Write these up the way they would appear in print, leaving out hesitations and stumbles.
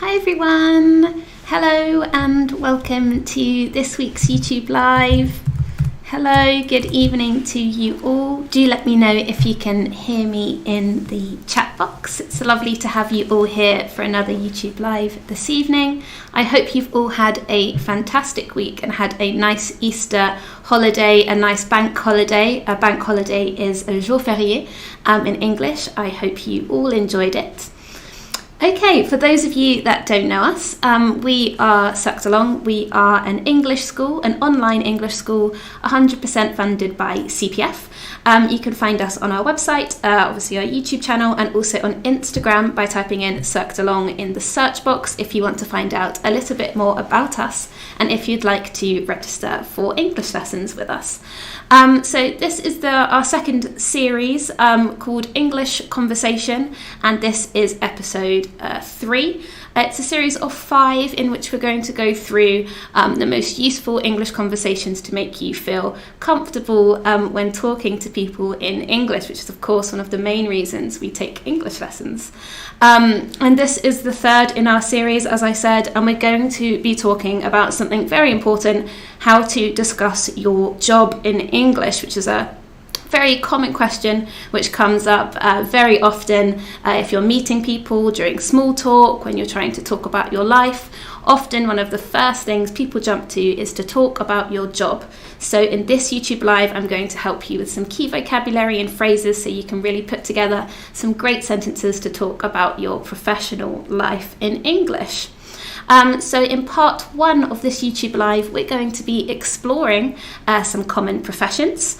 Hi everyone! Hello and welcome to this week's YouTube Live. Hello, good evening to you all. Do let me know if you can hear me in the chat box. It's lovely to have you all here for another YouTube Live this evening. I hope you've all had a fantastic week and had a nice Easter holiday, a nice bank holiday. A bank holiday is a jour férié in English. I hope you all enjoyed it. Okay, for those of you that don't know us, we are Sucked Along. We are an English school, an online English school, 100% funded by CPF. You can find us on our website, obviously our YouTube channel, and also on Instagram by typing in Sucked Along in the search box if you want to find out a little bit more about us and if you'd like to register for English lessons with us. So this is our second series called English Conversation, and this is episode 3. It's a series of 5 in which we're going to go through the most useful English conversations to make you feel comfortable when talking to people in English, which is of course one of the main reasons we take English lessons. And this is the third in our series, as I said, and we're going to be talking about something very important: how to discuss your job in English, which is a very common question which comes up very often if you're meeting people during small talk, when you're trying to talk about your life. Often one of the first things people jump to is to talk about your job. So in this YouTube Live, I'm going to help you with some key vocabulary and phrases so you can really put together some great sentences to talk about your professional life in English. So in part 1 of this YouTube Live, we're going to be exploring some common professions,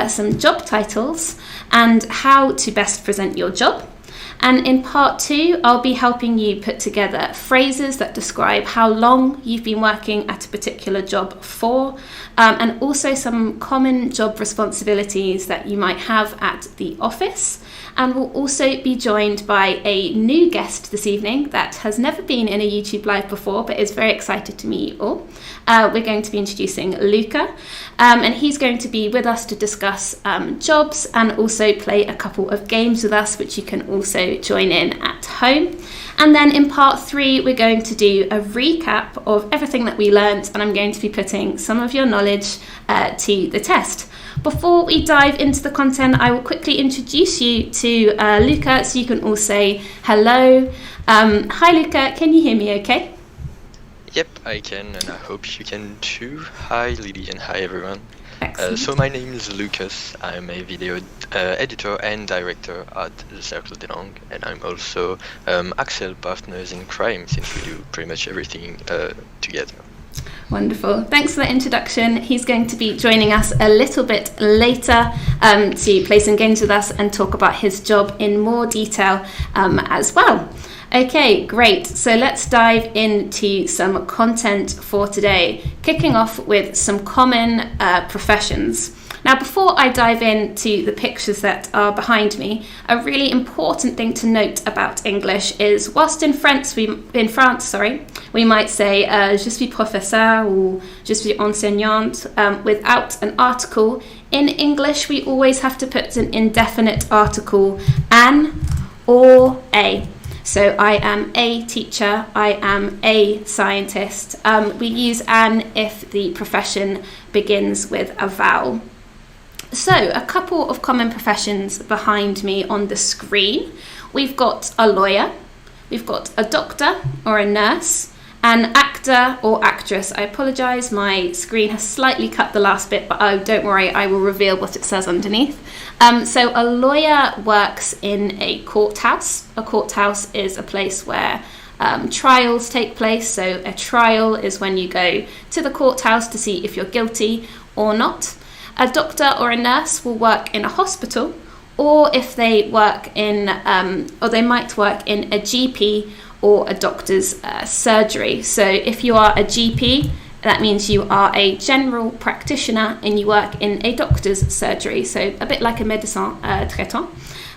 some job titles, and how to best present your job. And in part 2, I'll be helping you put together phrases that describe how long you've been working at a particular job for, and also some common job responsibilities that you might have at the office. And we'll also be joined by a new guest this evening that has never been in a YouTube Live before, but is very excited to meet you all. We're going to be introducing Luca, and he's going to be with us to discuss jobs and also play a couple of games with us, which you can also join in at home. And then in part 3, we're going to do a recap of everything that we learned, and I'm going to be putting some of your knowledge to the test. Before we dive into the content, I will quickly introduce you to Luca, so you can all say hello. Hi Luca, can you hear me okay? Yep, I can, and I hope you can too. Hi Lily, and hi everyone. Excellent. So my name is Lucas. I'm a video editor and director at the Cercle des Langues, and I'm also Axel partners in crime, since we do pretty much everything together. Wonderful. Thanks for that introduction. He's going to be joining us a little bit later to play some games with us and talk about his job in more detail as well. Okay, great. So let's dive into some content for today, kicking off with some common professions. Now, before I dive into the pictures that are behind me, a really important thing to note about English is, whilst in France, we might say je suis professeur or je suis enseignante without an article. In English, we always have to put an indefinite article, an or a. So I am a teacher, I am a scientist. We use an if the profession begins with a vowel. So a couple of common professions behind me on the screen. We've got a lawyer, we've got a doctor or a nurse, an actor or actress. I apologise, my screen has slightly cut the last bit, but oh, don't worry, I will reveal what it says underneath. So a lawyer works in a courthouse. A courthouse is a place where trials take place. So a trial is when you go to the courthouse to see if you're guilty or not. A doctor or a nurse will work in a hospital, or if they work in, or they might work in a GP or a doctor's surgery. So if you are a GP, that means you are a general practitioner and you work in a doctor's surgery. So a bit like a médecin traitant.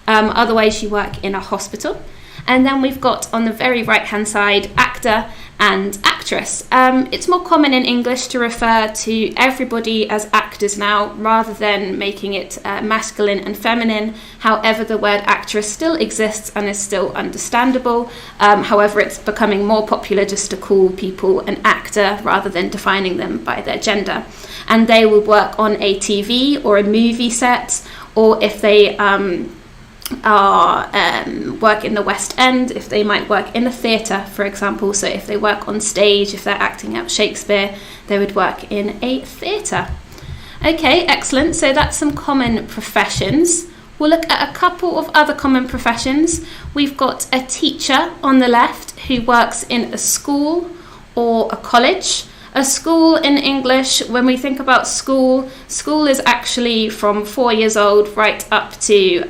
Otherwise, you work in a hospital. And then we've got on the very right-hand side, actor and actress. It's more common in English to refer to everybody as actors now, rather than making it masculine and feminine. However, the word actress still exists and is still understandable. However, it's becoming more popular just to call people an actor rather than defining them by their gender. And they will work on a TV or a movie set, or if they work in the West End, if they might work in a theatre, for example. So if they work on stage, if they're acting out Shakespeare, they would work in a theatre. Okay, excellent. So that's some common professions. We'll look at a couple of other common professions. We've got a teacher on the left who works in a school or a college. A school in English, when we think about school is actually from 4 years old right up to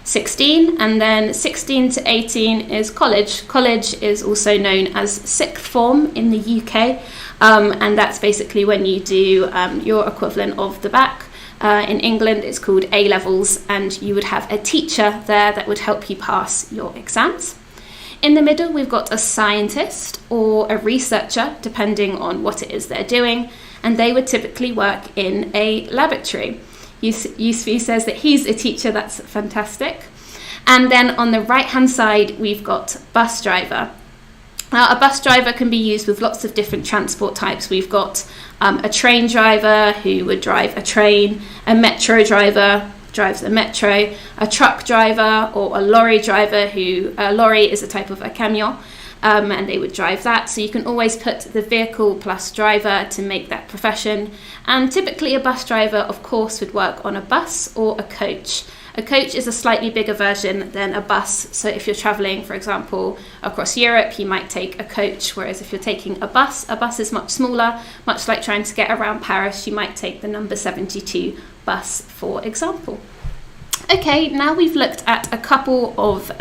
16, and then 16 to 18 is college. College is also known as sixth form in the UK, and that's basically when you do your equivalent of the BAC. In England it's called A-levels, and you would have a teacher there that would help you pass your exams. In the middle we've got a scientist or a researcher, depending on what it is they're doing, and they would typically work in a laboratory. Yusfi says that he's a teacher. That's fantastic. And then on the right hand side we've got bus driver. Now, a bus driver can be used with lots of different transport types. We've got a train driver who would drive a train, a metro driver drives a metro, a truck driver or a lorry driver who, a lorry is a type of a camion, and they would drive that. So you can always put the vehicle plus driver to make that profession. And typically a bus driver, of course, would work on a bus or a coach. A coach is a slightly bigger version than a bus. So if you're traveling, for example, across Europe, you might take a coach, whereas if you're taking a bus is much smaller. Much like trying to get around Paris, you might take the number 72 bus, for example. Okay, now we've looked at a couple of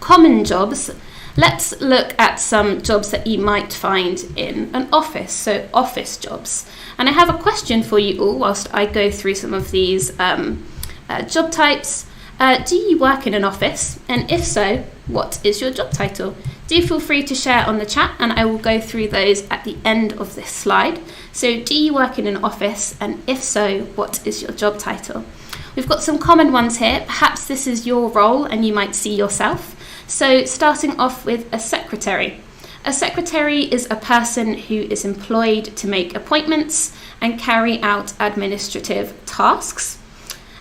common jobs. Let's look at some jobs that you might find in an office, so office jobs. And I have a question for you all whilst I go through some of these job types. Do you work in an office? And if so, what is your job title? Do feel free to share on the chat, and I will go through those at the end of this slide. So do you work in an office? And if so, what is your job title? We've got some common ones here. Perhaps this is your role and you might see yourself. So starting off with a secretary. A secretary is a person who is employed to make appointments and carry out administrative tasks.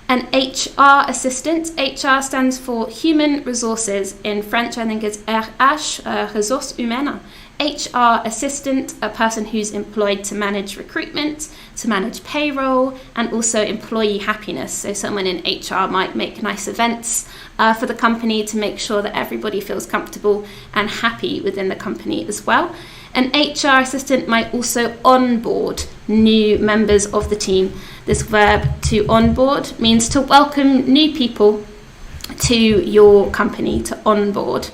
An HR assistant. HR stands for Human Resources. In French, I think it's RH, Ressources Humaines. HR assistant, a person who's employed to manage recruitment, to manage payroll, and also employee happiness. So someone in HR might make nice events for the company to make sure that everybody feels comfortable and happy within the company as well. An HR assistant might also onboard new members of the team. This verb to onboard means to welcome new people to your company, to onboard.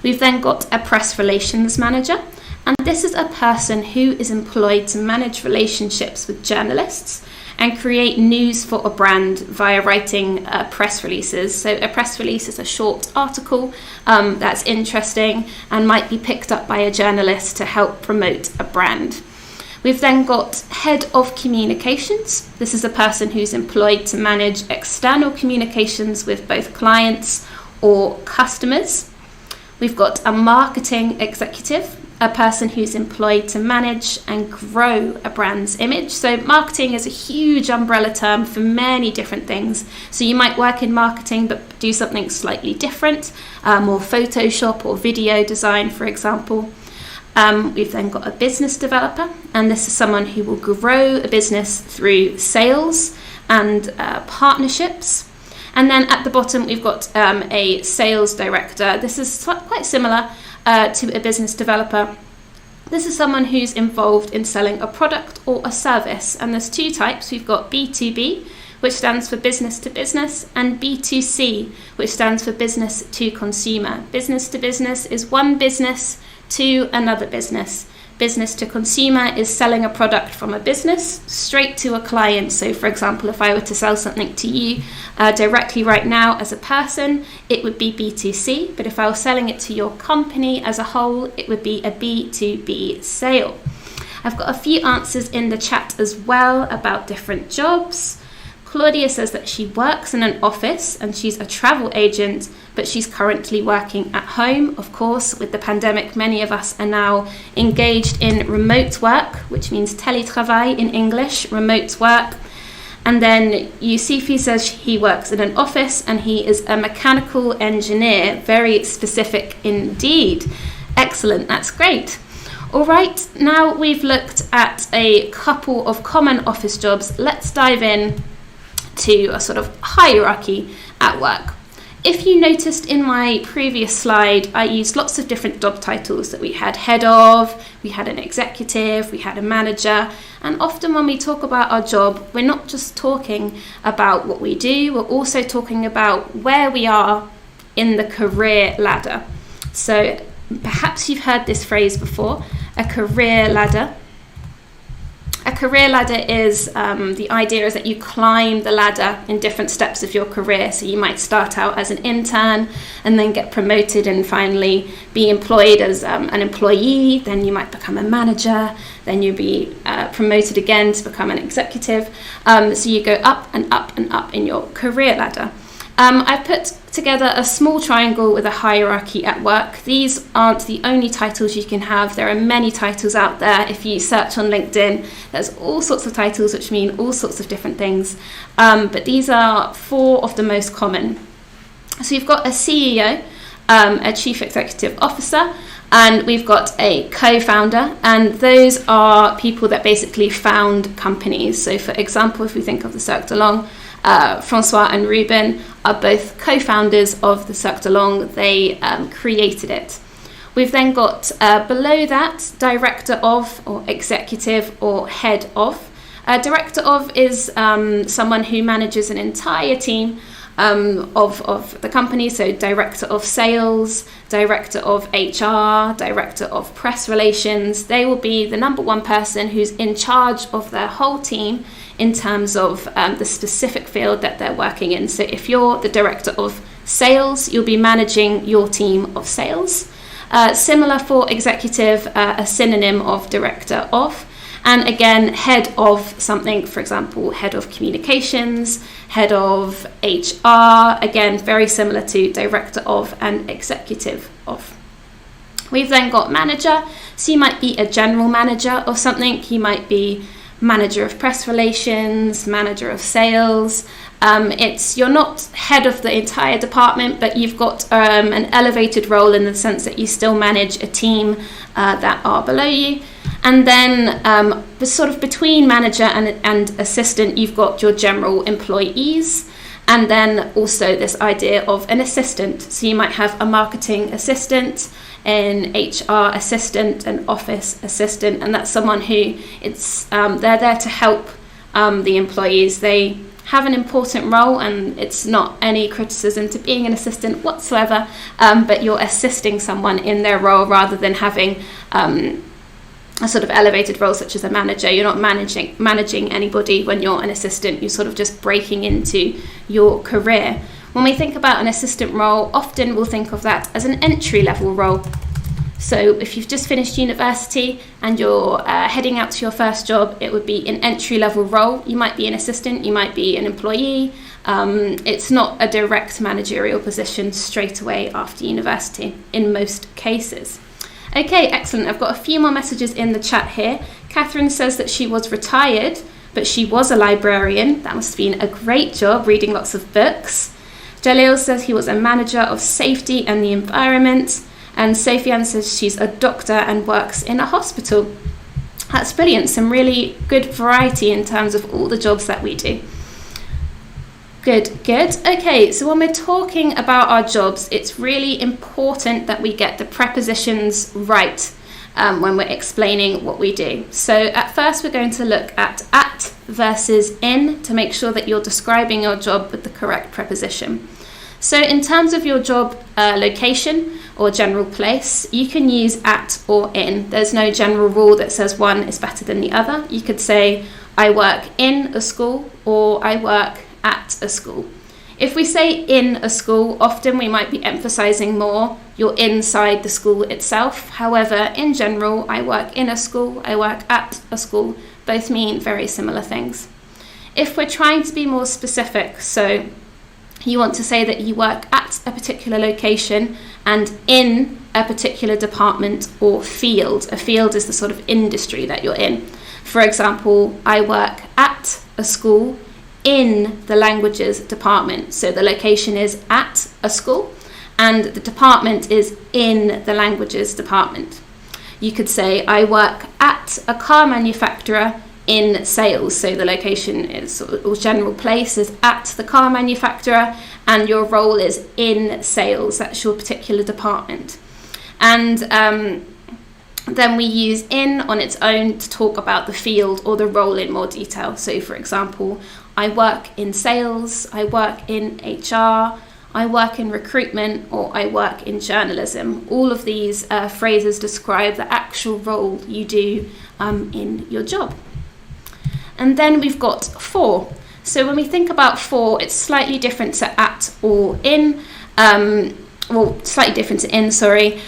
We've then got a press relations manager, and this is a person who is employed to manage relationships with journalists and create news for a brand via writing press releases. So a press release is a short article that's interesting and might be picked up by a journalist to help promote a brand. We've then got head of communications. This is a person who's employed to manage external communications with both clients or customers. We've got a marketing executive, a person who's employed to manage and grow a brand's image. So marketing is a huge umbrella term for many different things. So you might work in marketing but do something slightly different, more Photoshop or video design, for example. We've then got a business developer, and this is someone who will grow a business through sales and partnerships. And then at the bottom, we've got a sales director. This is quite similar to a business developer. This is someone who's involved in selling a product or a service. And there's two types. We've got B2B, which stands for business to business, and B2C, which stands for business to consumer. Business to business is one business to another business. Business to consumer is selling a product from a business straight to a client. So for example, if I were to sell something to you directly right now as a person, it would be B2C. But if I was selling it to your company as a whole, it would be a B2B sale. I've got a few answers in the chat as well about different jobs. Claudia says that she works in an office and she's a travel agent, but she's currently working at home. Of course, with the pandemic, many of us are now engaged in remote work, which means télétravail in English, remote work. And then Yusufi says he works in an office and he is a mechanical engineer. Very specific indeed. Excellent, that's great. All right, now we've looked at a couple of common office jobs. Let's dive in to a sort of hierarchy at work. If you noticed in my previous slide, I used lots of different job titles that we had head of, we had an executive, we had a manager, and often when we talk about our job, we're not just talking about what we do, we're also talking about where we are in the career ladder. So perhaps you've heard this phrase before, a career ladder. A career ladder is, the idea is that you climb the ladder in different steps of your career. So you might start out as an intern and then get promoted and finally be employed as an employee. Then you might become a manager. Then you'll be promoted again to become an executive. So you go up and up and up in your career ladder. I've put together a small triangle with a hierarchy at work. These aren't the only titles you can have. There are many titles out there. If you search on LinkedIn, there's all sorts of titles which mean all sorts of different things. But these are 4 of the most common. So you've got a CEO, a chief executive officer, and we've got a co-founder, and those are people that basically found companies. So for example, if we think of the Cirque de Long, Francois and Ruben are both co-founders of the Cirque de Long. They created it. We've then got below that director of, or executive, or head of. Director of is someone who manages an entire team of the company. So director of sales, director of HR, director of press relations. They will be the number one person who's in charge of their whole team in terms of the specific field that they're working in. So if you're the director of sales, you'll be managing your team of sales. Similar for executive, a synonym of director of. And again, head of something, for example, head of communications, head of HR, again, very similar to director of and executive of. We've then got manager. So you might be a general manager of something. You might be manager of press relations, manager of sales. You're not head of the entire department, but you've got an elevated role in the sense that you still manage a team that are below you. And then sort of between manager and assistant, you've got your general employees. And then also this idea of an assistant. So you might have a marketing assistant, an HR assistant, an office assistant, and that's someone who they're there to help the employees. They have an important role, and it's not any criticism to being an assistant whatsoever, but you're assisting someone in their role rather than having a sort of elevated role such as a manager. You're not managing anybody when you're an assistant. You're sort of just breaking into your career. When we think about an assistant role, often we'll think of that as an entry-level role. So if you've just finished university and you're heading out to your first job, it would be an entry-level role. You might be an assistant, you might be an employee. It's not a direct managerial position straight away after university in most cases. Okay, excellent. I've got a few more messages in the chat here. Catherine says that she was retired, but she was a librarian. That must have been a great job, reading lots of books. Jalil says he was a manager of safety and the environment. And Sofiane says she's a doctor and works in a hospital. That's brilliant. Some really good variety in terms of all the jobs that we do. Good. Okay, so when we're talking about our jobs, it's really important that we get the prepositions right when we're explaining what we do. So at first we're going to look at versus in to make sure that you're describing your job with the correct preposition. So in terms of your job location, or general place, you can use at or in. There's no general rule that says one is better than the other. You could say, I work in a school, or I work at a school. If we say in a school, often we might be emphasizing more you're inside the school itself. However, in general, I work in a school, I work at a school, both mean very similar things. If we're trying to be more specific, so you want to say that you work at a particular location and in a particular department or field. A field is the sort of industry that you're in. For example, I work at a school in the languages department. So the location is at a school and the department is in the languages department. You could say, I work at a car manufacturer in sales. So the location is, or general place is at the car manufacturer, and your role is in sales. That's your particular department. And then we use in on its own to talk about the field or the role in more detail. So for example, I work in sales, I work in HR, I work in recruitment, or I work in journalism. All of these phrases describe the actual role you do in your job. And then we've got for. So when we think about for, it's slightly different to at or in. Slightly different to in, sorry.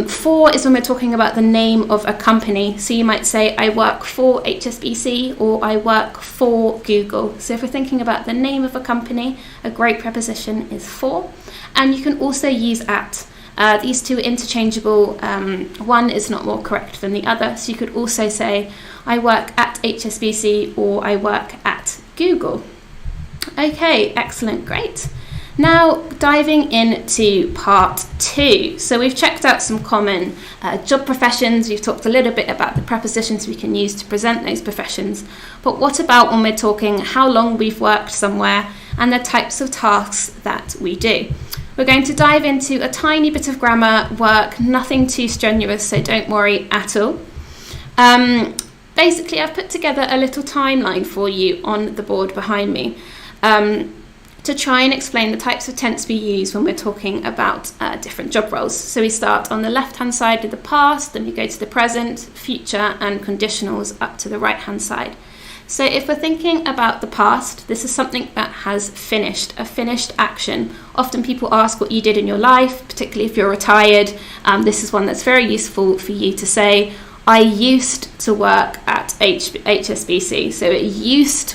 For is when we're talking about the name of a company. So you might say, I work for HSBC, or I work for Google. So if we're thinking about the name of a company, a great preposition is for. And you can also use at. These two are interchangeable. One is not more correct than the other. So you could also say, I work at HSBC, or I work at Google. Okay, excellent, great. Now diving into part 2. So we've checked out some common job professions. We've talked a little bit about the prepositions we can use to present those professions. But what about when we're talking how long we've worked somewhere and the types of tasks that we do? We're going to dive into a tiny bit of grammar work, nothing too strenuous, so don't worry at all. Basically, I've put together a little timeline for you on the board behind me to try and explain the types of tense we use when we're talking about different job roles. So we start on the left-hand side with the past, then we go to the present, future, and conditionals up to the right-hand side. So if we're thinking about the past, this is something that has finished, a finished action. Often people ask what you did in your life, particularly if you're retired. This is one that's very useful for you to say, I used to work at HSBC. So it used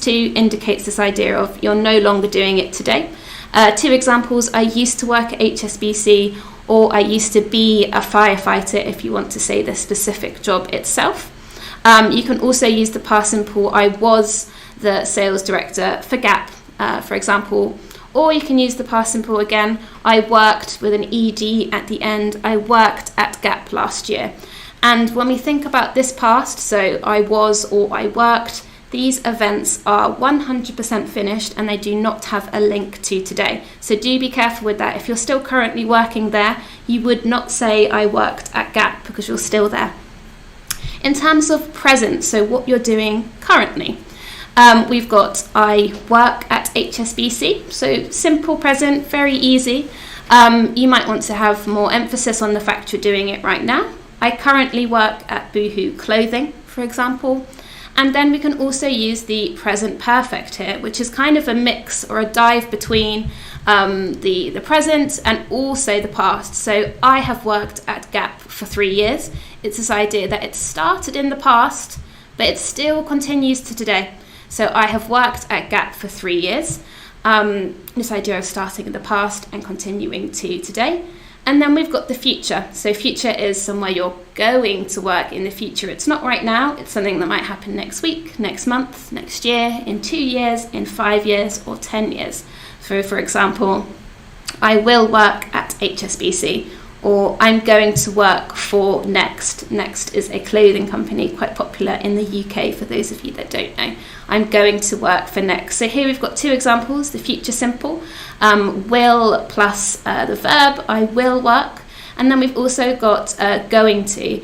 to indicates this idea of you're no longer doing it today. 2 examples, I used to work at HSBC, or I used to be a firefighter if you want to say the specific job itself. You can also use the past simple, I was the sales director for Gap, for example. Or you can use the past simple again, I worked with an ED at the end, I worked at Gap last year. And when we think about this past, so I was or I worked, these events are 100% finished and they do not have a link to today. So do be careful with that. If you're still currently working there, you would not say I worked at Gap because you're still there. In terms of present, so what you're doing currently, we've got I work at HSBC. So simple present, very easy. You might want to have more emphasis on the fact you're doing it right now. I currently work at Boohoo Clothing, for example. And then we can also use the present perfect here, which is kind of a mix or a dive between the present and also the past. So I have worked at Gap for 3 years. It's this idea that it started in the past, but it still continues to today. So I have worked at Gap for 3 years. This idea of starting in the past and continuing to today. And then we've got the future. So future is somewhere you're going to work in the future. It's not right now. It's something that might happen next week, next month, next year, in 2 years, in 5 years, or 10 years. So for example, I will work at HSBC, or I'm going to work for Next. Next is a clothing company quite popular in the UK for those of you that don't know. I'm going to work for Next. So here we've got 2 examples, the future simple, will plus the verb, I will work, And then we've also got going to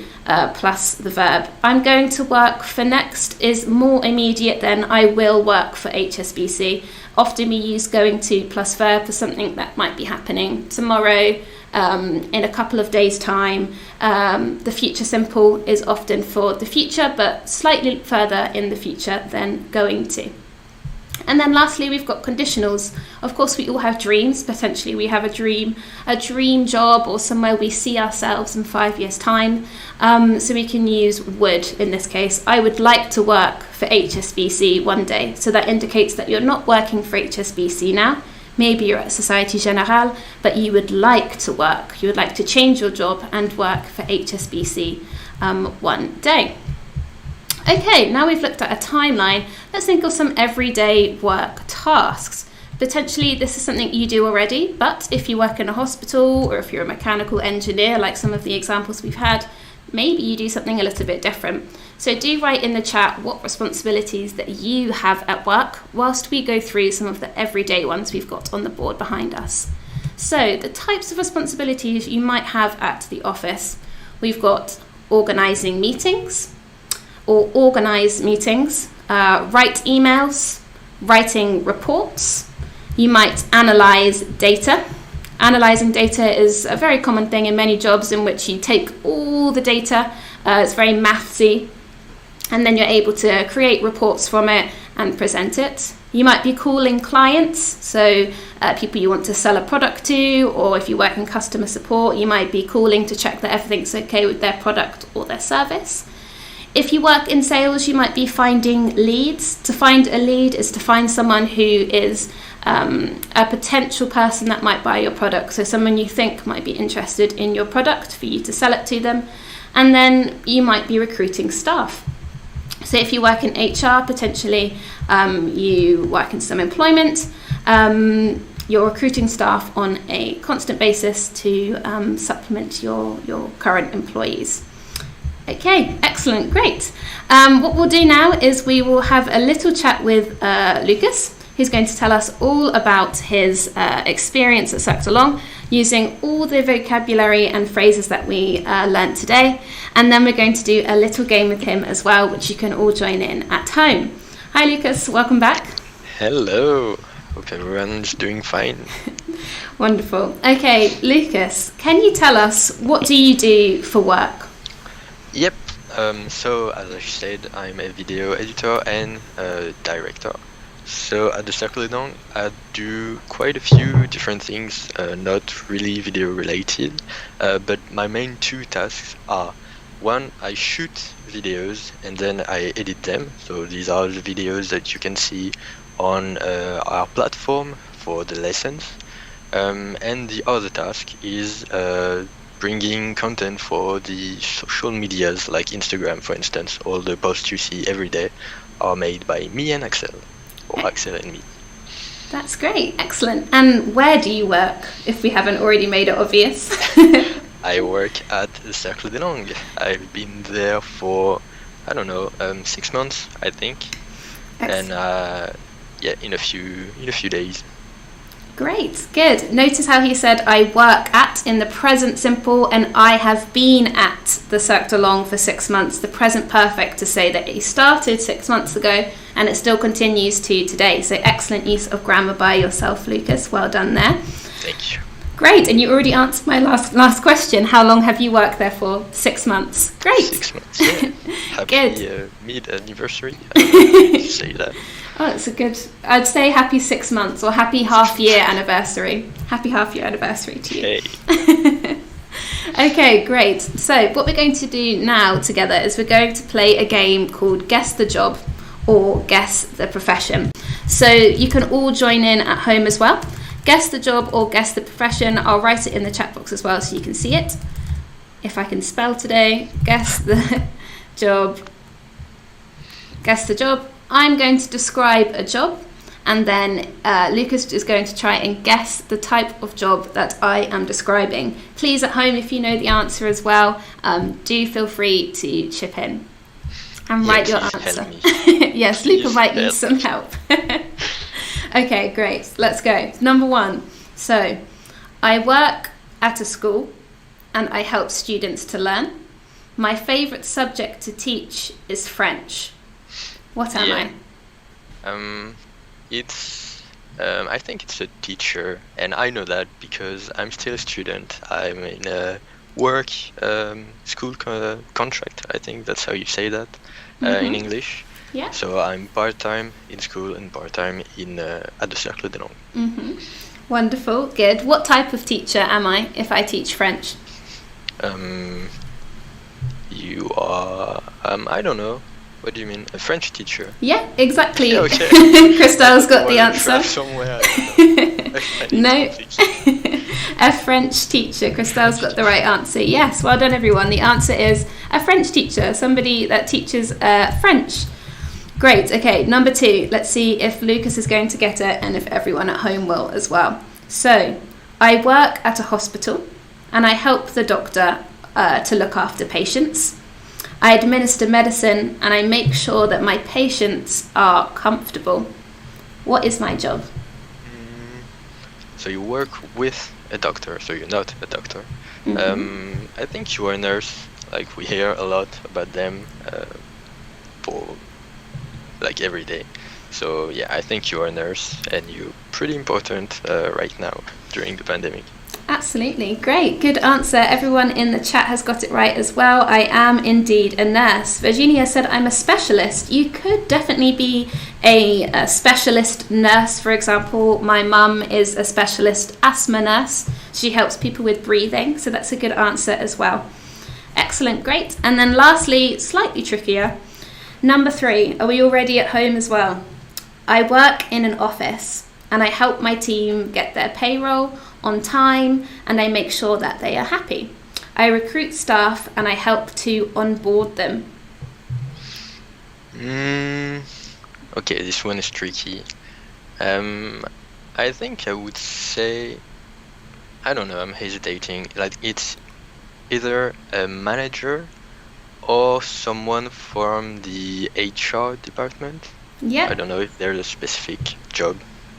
plus the verb. I'm going to work for next is more immediate than I will work for HSBC. Often we use going to plus verb for something that might be happening tomorrow, in a couple of days' time. The future simple is often for the future, but slightly further in the future than going to. And then lastly, we've got conditionals. Of course, we all have dreams. Potentially we have a dream job or somewhere we see ourselves in 5 years' time. So we can use would in this case. I would like to work for HSBC one day. So that indicates that you're not working for HSBC now. Maybe you're at Société Générale, but you would like to work. You would like to change your job and work for HSBC one day. Okay, now we've looked at a timeline. Let's think of some everyday work tasks. Potentially this is something you do already, but if you work in a hospital or if you're a mechanical engineer, like some of the examples we've had, maybe you do something a little bit different. So do write in the chat what responsibilities that you have at work whilst we go through some of the everyday ones we've got on the board behind us. So the types of responsibilities you might have at the office. We've got organising meetings or organise meetings, write emails, writing reports. You might analyse data. Analysing data is a very common thing in many jobs in which you take all the data, it's very mathsy, and then you're able to create reports from it and present it. You might be calling clients, so people you want to sell a product to, or if you work in customer support, you might be calling to check that everything's okay with their product or their service. If you work in sales, you might be finding leads. To find a lead is to find someone who is a potential person that might buy your product. So someone you think might be interested in your product for you to sell it to them. And then you might be recruiting staff. So if you work in HR, potentially you work in some employment, you're recruiting staff on a constant basis to supplement your current employees. Okay, excellent, great. What we'll do now is we will have a little chat with Lucas, who's going to tell us all about his experience at Sector Long, using all the vocabulary and phrases that we learnt today. And then we're going to do a little game with him as well, which you can all join in at home. Hi Lucas, welcome back. Hello, hope everyone's doing fine. Wonderful. Okay, Lucas, can you tell us what do you do for work? Yep, so as I said, I'm a video editor and director. So at the Cercle des Langues, I do quite a few different things, not really video related, but my main two tasks are, one, I shoot videos and then I edit them. So these are the videos that you can see on our platform for the lessons. And the other task is bringing content for the social medias like Instagram, for instance. All the posts you see every day are made by me and Axel, or Axel and me. That's great, excellent. And where do you work, if we haven't already made it obvious? I work at the Cercle des Langues. I've been there for, 6 months, I think. Excellent. And in a few days. Great, good. Notice how he said I work at in the present simple, and I have been at the Cercle des Langues for 6 months. The present perfect to say that he started 6 months ago and it still continues to today. So excellent use of grammar by yourself, Lucas. Well done there. Thank you. Great, and you already answered my last question. How long have you worked there for? 6 months. Great. 6 months, yeah. Happy Good. mid-anniversary. Say that. Oh, it's a good, I'd say happy 6 months or happy half-year anniversary. Happy half-year anniversary to you. Okay. Okay, great. So what we're going to do now together is we're going to play a game called Guess the Job or Guess the Profession. So you can all join in at home as well. Guess the job or guess the profession. I'll write it in the chat box as well so you can see it. If I can spell today, guess the job. Guess the job. I'm going to describe a job, and then Lucas is going to try and guess the type of job that I am describing. Please at home, if you know the answer as well, do feel free to chip in and write your answer. Yes, Luca might need some help. Okay, great. Let's go. Number 1. So, I work at a school. and I help students to learn. My favourite subject to teach is French. What am I? I think it's a teacher, and I know that because I'm still a student. I'm in a work school contract. I think that's how you say that in English. Yeah. So I'm part-time in school and part-time in at the Cercle des Langues. Mm-hmm. Wonderful, good. What type of teacher am I if I teach French? You are, I don't know. What do you mean? A French teacher? Yeah, exactly. Yeah, okay. Christelle's got the answer. Somewhere. No. A French teacher. Christelle's got the right answer. Yes, well done everyone. The answer is a French teacher, somebody that teaches French. Great, okay, number 2. Let's see if Lucas is going to get it and if everyone at home will as well. So, I work at a hospital and I help the doctor to look after patients. I administer medicine and I make sure that my patients are comfortable. What is my job? So you work with a doctor, so you're not a doctor. I think you are a nurse. Like we hear a lot about them for like every day. So yeah, I think you are a nurse and you're pretty important right now during the pandemic. Absolutely, great, good answer. Everyone in the chat has got it right as well. I am indeed a nurse. Virginia said I'm a specialist. You could definitely be a specialist nurse. For example, my mum is a specialist asthma nurse. She helps people with breathing, so that's a good answer as well. Excellent, great. And then lastly, slightly trickier, number 3, are we already at home as well? I work in an office and I help my team get their payroll on time and I make sure that they are happy. I recruit staff and I help to onboard them. Okay, this one is tricky. I think I would say, I don't know, I'm hesitating. Like it's either a manager or someone from the HR department. Yeah. I don't know if there's a specific job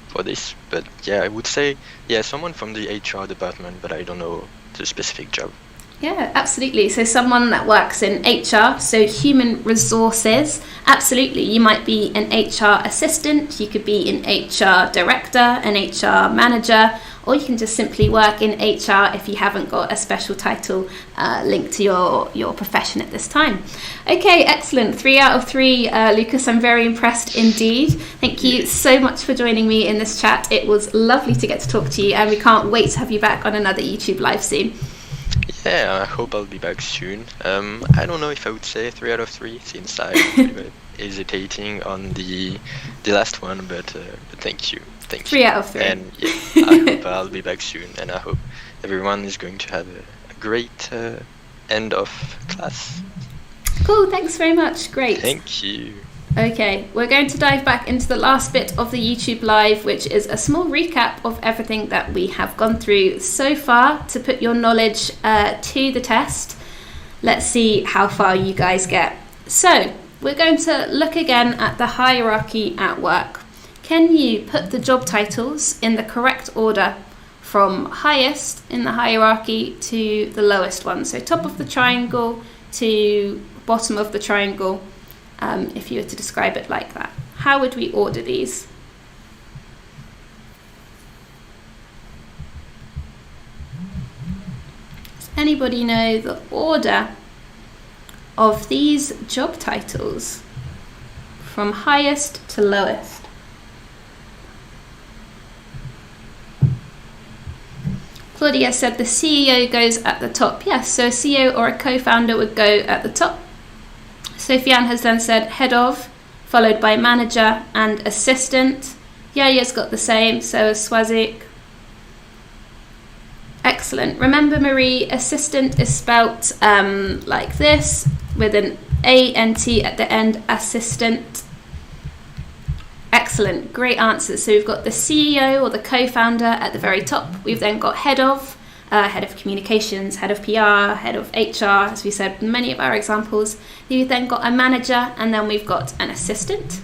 for this, but yeah, I would say, yeah, someone from the HR department, but I don't know the specific job. Yeah, absolutely. So someone that works in HR, so human resources, absolutely. You might be an HR assistant, you could be an HR director, an HR manager, or you can just simply work in HR if you haven't got a special title linked to your profession at this time. Okay, excellent. 3 out of 3, Lucas. I'm very impressed indeed. Thank you so much for joining me in this chat. It was lovely to get to talk to you, and we can't wait to have you back on another YouTube live soon. Yeah, I hope I'll be back soon. I don't know if I would say 3 out of 3 since I'm hesitating on the last one, but thank you. 3 out of 3. And yeah, I hope I'll be back soon, and I hope everyone is going to have a great end of class. Cool, thanks very much. Great. Thank you. Okay, we're going to dive back into the last bit of the YouTube Live, which is a small recap of everything that we have gone through so far to put your knowledge to the test. Let's see how far you guys get. So, we're going to look again at the hierarchy at work. Can you put the job titles in the correct order from highest in the hierarchy to the lowest one? So top of the triangle to bottom of the triangle, if you were to describe it like that. How would we order these? Does anybody know the order of these job titles from highest to lowest? Claudia said the CEO goes at the top. Yes, so a CEO or a co-founder would go at the top. Sofiane has then said head of, followed by manager and assistant. Yaya's got the same, so has Swazik. Excellent. Remember, Marie, assistant is spelt like this, with an A-N-T at the end, assistant. Excellent, great answers. So we've got the CEO or the co-founder at the very top. We've then got head of communications, head of PR, head of HR, as we said in many of our examples. You've then got a manager, and then we've got an assistant.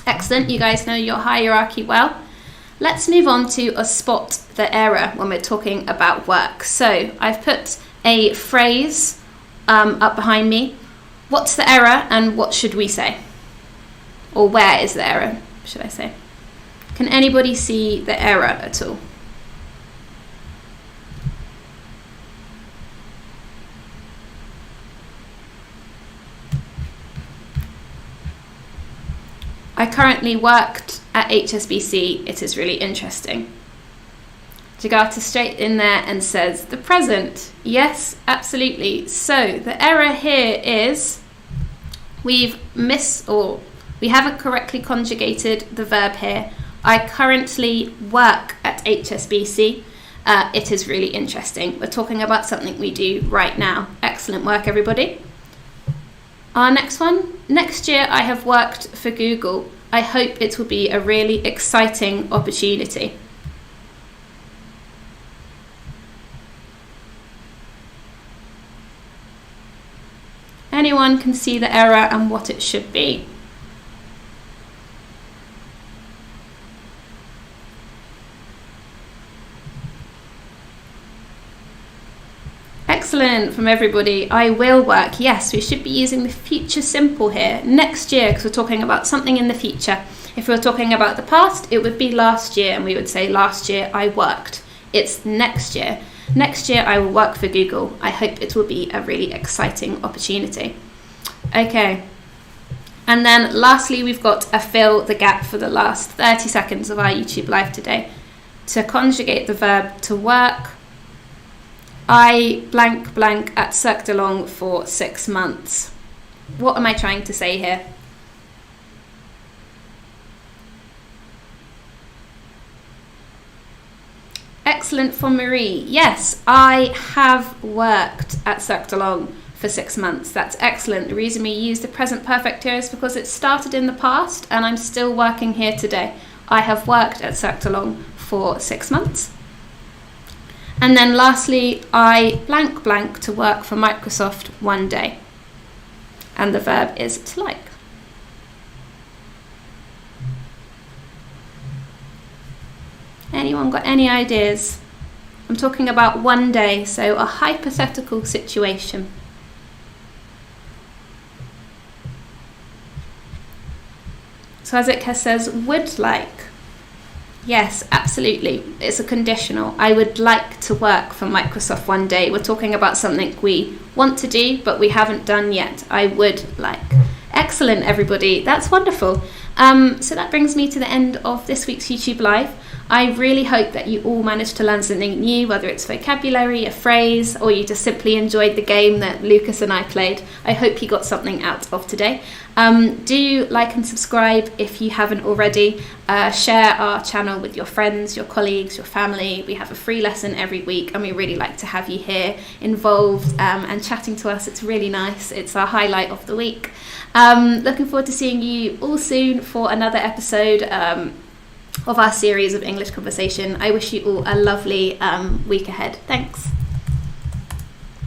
Excellent, you guys know your hierarchy well. Let's move on to spot the error when we're talking about work. So I've put a phrase up behind me. What's the error and what should we say? Or where is the error, should I say? Can anybody see the error at all? I currently worked at HSBC. It is really interesting. Jagata straight in there and says, the present. Yes, absolutely. So the error here is we haven't correctly conjugated the verb here. I currently work at HSBC. It is really interesting. We're talking about something we do right now. Excellent work, everybody. Our next one. Next year I have worked for Google. I hope it will be a really exciting opportunity. Anyone can see the error and what it should be. Excellent from everybody. I will work. Yes, we should be using the future simple here. Next year, because we're talking about something in the future. If we were talking about the past, it would be last year, and we would say last year I worked. It's next year. Next year I will work for Google. I hope it will be a really exciting opportunity. Okay. And then lastly, we've got a fill the gap for the last 30 seconds of our YouTube live today. To conjugate the verb to work, I blank blank at Cirque de Long for 6 months. What am I trying to say here? Excellent for Marie. Yes, I have worked at Cirque de Long for 6 months. That's excellent. The reason we use the present perfect here is because it started in the past and I'm still working here today. I have worked at Cirque de Long for 6 months. And then lastly, I blank blank to work for Microsoft one day. And the verb is to like. Anyone got any ideas? I'm talking about one day, so a hypothetical situation. So Azika says, would like. Yes, absolutely. It's a conditional. I would like to work for Microsoft one day. We're talking about something we want to do, but we haven't done yet. I would like. Excellent, everybody. That's wonderful. So that brings me to the end of this week's YouTube Live. I really hope that you all managed to learn something new, whether it's vocabulary, a phrase, or you just simply enjoyed the game that Lucas and I played. I hope you got something out of today. Do like and subscribe if you haven't already. Share our channel with your friends, your colleagues, your family. We have a free lesson every week and we really like to have you here involved and chatting to us. It's really nice. It's our highlight of the week. Looking forward to seeing you all soon for another episode of our series of English conversation. I wish you all a lovely week ahead. Thanks.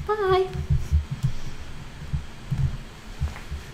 Bye.